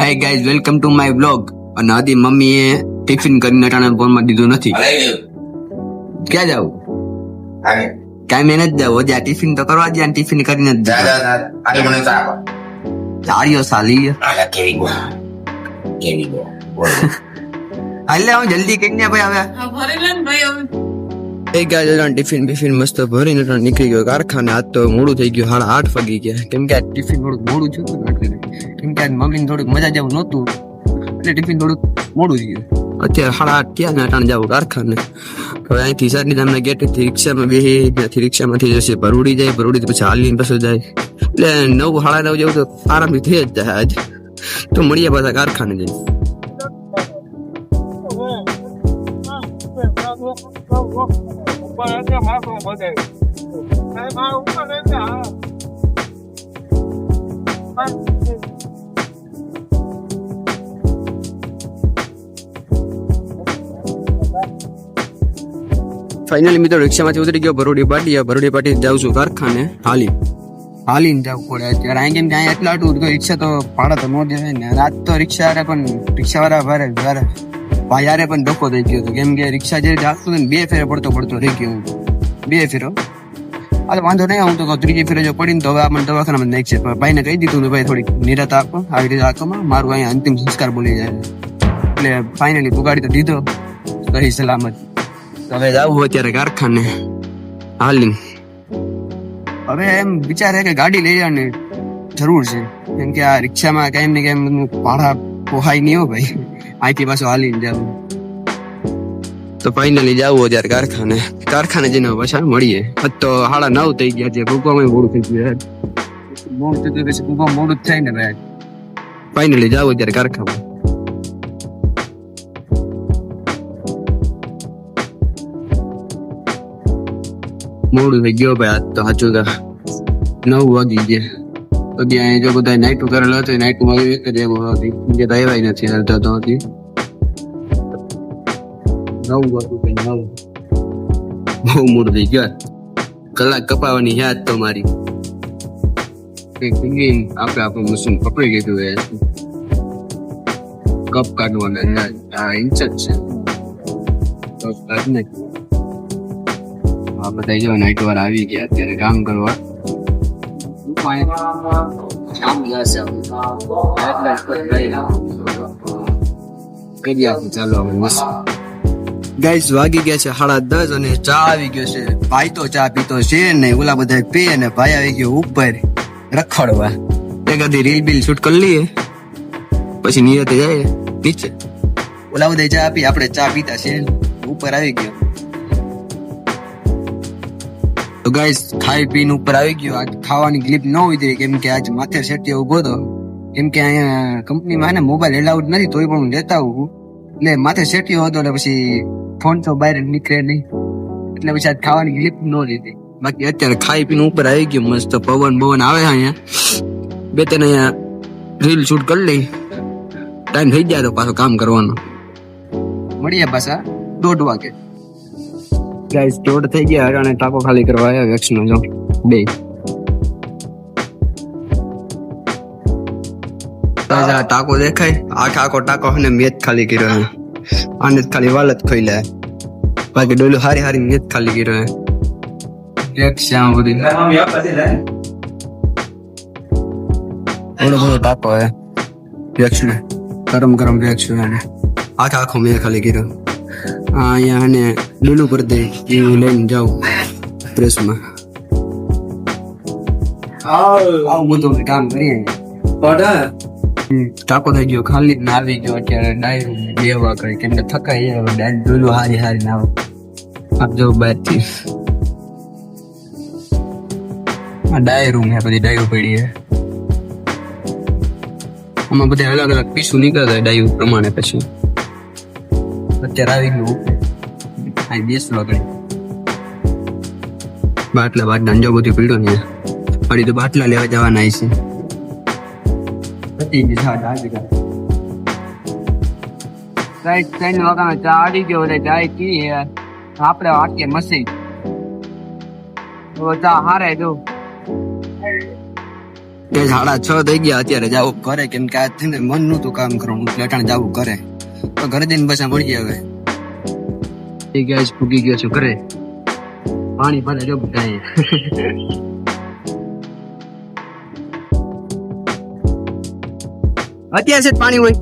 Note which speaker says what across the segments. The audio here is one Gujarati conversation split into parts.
Speaker 1: Hi guys, welcome to my blog. અને હજી મમ્મીએ ટિફિન કરીને અટાણે ફોનમાં દીધું નથી. ક્યાં જાવ? કાંઈ મેં નથી જાવ. હજી આ ટિફિન તો કરવા દે. ટિફિન કરીને જ ચાર્યો સાલી હાલે હું જલ્દી કઈ ને ભાઈ હવે ટિફિન મસ્ત ભરીને નીકળી ગયો કારખાને. આજ તો મોડું થઈ ગયું, 8:30 વાગી ગયા. કેમ કે આ ટિફિન થોડુંક મોડું થયું હતું. કેમ કે આજ મમ્મીને થોડુંક મજા જેવું નહોતું એટલે ટિફિન થોડુંક મોડું થયું. અત્યારે 8:30 થયા ને અટાણે જવું કારખાને. હવે અહીંથી સારી અમને ગેટેથી રિક્ષામાં બેસી, ત્યાંથી રિક્ષામાંથી જશે ભરૂડી જાય, ભરૂડીથી પછી હાલીને પાછું જાય. એટલે 9, 9:30 જેવું તો આરામથી થઈ જ જાય આજ. તો મળીએ પાછા કારખાને જઈને. ફાઇનલી મિત્રો રિક્ષામાંથી ઉતરી ગયો ભરૂડી પાટી જાઉં છું કારખાને હાલીને જવું પડે અત્યારે. અહીં કેમ કે અહીંયા એટલા આટલું રિક્ષા તો ભાડા તો ન દેવાય ને. રાત તો રિક્ષા પણ રિક્ષાવાળા ભાઈ યારે પણ ધક્કો થઈ ગયો હતો. કેમ કે રિક્ષા જે જાગતું ને 2 ફેરે પડતો રહી ગયો. 2 ફેરો આ વાંધો નહીં. હું તો ત્રીજી ફેરે જો પડીને તો હવે આપણને દવાખાનામાં નાખશે. પણ ભાઈને કહી દીધું ને ભાઈ થોડીક નિરાત આપો, આવી રીતે આંખોમાં મારું અહીંયા અંતિમ સંસ્કાર બોલી જાય. એટલે ફાઇનલી પુગાડી તો દીધો સહી સલામત. હવે જવું અત્યારે કારખાને હાલીને. હવે એમ વિચારે કે ગાડી લઈ જવાની જરૂર છે. કેમ કે આ રિક્ષામાં કેમ ને કેમ ભાડા પોહાય નહીં હો ભાઈ. અહીંથી પાછું હાલીને જવું. તો ફાઇનલી જવું અત્યારે કારખાને જઈને પાછા મળીએ. તો 9:30 થઈ ગયા છે. ભૂકવામાં મોડું થઈ ગયું. પછી ભૂકવામાં મોડું જ થાય ને ભાઈ. ફાઇનલી જવું અત્યારે કારખાને. મોડું થઈ ગયો ભાઈ. આજ તો સાચું 9 વાગી ગયા. તો ત્યાં જો બધા નાઇટું કરેલો હતો, નાઇટમાં એક જ એવો હતી જે તો આવ્યા નથી અડધા તો હતી. 9 વાગ્યું ભાઈ. 9 બહુ મોડું થઈ ગયો. કલાક કપાવાની યાદ તો મારી આપણું મશીન પકડી ગયું. કપ કાઢવાના આ ઇંચ જ છે. કપ કાઢ ને બધા જો નાઇટ વાર આવી ગયા અત્યારે કામ કરવા. ચાલો ગાઈસ, વાગી ગયા છે 10:30 અને ચા આવી ગયો છે. ભાઈ તો ચા પીતો છે નહીં, ઓલા બધા પી અને ભાઈ આવી ગયો ઉપર રખડવા. એકાદી રીલ બિલ શૂટ કરી લઈએ પછી નિયતે જાય નીચે. ઓલા બધા ચા પી, આપણે ચા પીતા છે ઉપર આવી ગયો. તો ગાઈસ ખાઈ પીને ઉપર આવી ગયો. આજ ખાવાની ક્લિપ ન ઉતરી કેમ કે આજ માથે સેટિયા ઉભો હતો. કેમ કે અહીંયા કંપનીમાં મોબાઈલ એલાઉડ નથી તોય પણ હું લેતા આવું. એટલે માથે સેટિયો હતો એટલે પછી ફોન તો બહાર નીકળે નહીં. એટલે પછી આજ ખાવાની ક્લિપ ન લીધી. બાકી અત્યારે ખાઈ પીને ઉપર આવી ગયો. મસ્ત પવન આવે અહીંયા. 2-3 અહીંયા રીલ શૂટ કરી લઈ. ટાઈમ થઈ જાય તો પાછો કામ કરવાનો. મળીએ પાછા 1:30 વાગે. ગાઈસ 1:30 થઈ ગયા અને ટાંકો ખાલી કરવા આવ્યા વેક્સનો. જો 2 ટાંકો દેખાય. આખો ટાંકો ને મેચ ખાલી કર્યો. આને ખાલી વાલત ખોઈ લે. બાકી ડોલું હારી મેચ ખાલી કર્યો. વેક્સ્યા બધી થોડો ટાંકો હે વેક્સ ને ગરમ વેક્સ આખો મેચ ખાલી કર્યો. અહીંયા અને લીલું કરી દે એવું લઈને જાઉં પ્રેસમાં. આવું બધું કામ કરીએ. ટાંકો થઈ ગયો ખાલી ને આવી ગયો અત્યારે ડાયરું બેવા કરી. કેમ કે થકાઈ ડોલું હારી ના આપજો બહારથી. આ ડાયરું હે, બધી ડાયરું પડી હે. આમાં બધા અલગ પીસું નીકળતા ડાયરું પ્રમાણે. પછી અત્યારે આવી ગયું અહીં 10 વાગે. બાટલા જો બધું પીડો ને ફરી તો બાટલા લેવા જવાના છે. 3 વાગ્યાનો ચા આવી ગયો. ચાય પી આપણે વાક્ય મસી ચા હારે જો એ 6:30 થઈ ગયા, અત્યારે જવું કરે કેમ કે આજ છે ને મન નતું કામ કરવાનું એટલે અટાણે જવું કરે તો ઘરે જઈને પાછા મળીએ હવે. એ ગાઈસ પૂગી ગયો છું ઘરે. પાણી પાણી જો બધાય અત્યારે છે જ પાણી હોય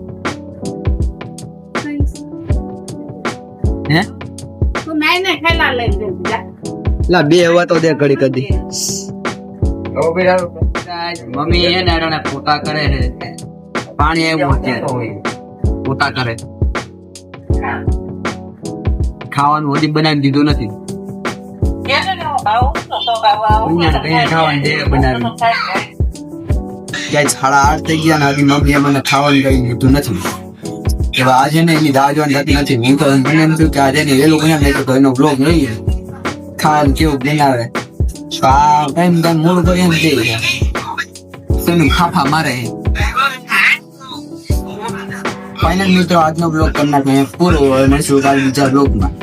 Speaker 1: હે
Speaker 2: તો મેને ખેલા લઈ દે
Speaker 1: લા બે હવા તો દે ઘડી કદી. મમ્મી એ ને પોતા કરે છે, પાણી એવું છે પોતા કરે, ખાવાનું હજી બનાવી દીધું નથી. ખાવાનું દે બનાવી. 8:30 થઈ ગયા ને હજી મમ્મી મને ખાવાનું કઈ દીધું નથી. એવા આજે ને એની દાળ જોવાની થતી નથી. હું તો મને એમ થયું કે આજે ને વેલું બનાવી તો એનો બ્લોગ લઈએ ખાવાનું કેવું બનાવે. ટાઈમ મોડું કરી એમ કે તેનું ફાફા મારે. ફાઇનલ મિત્રો આજનો બ્લોગ કરી નાખે પૂરો. મળશું કાલે બીજા બ્લોગમાં.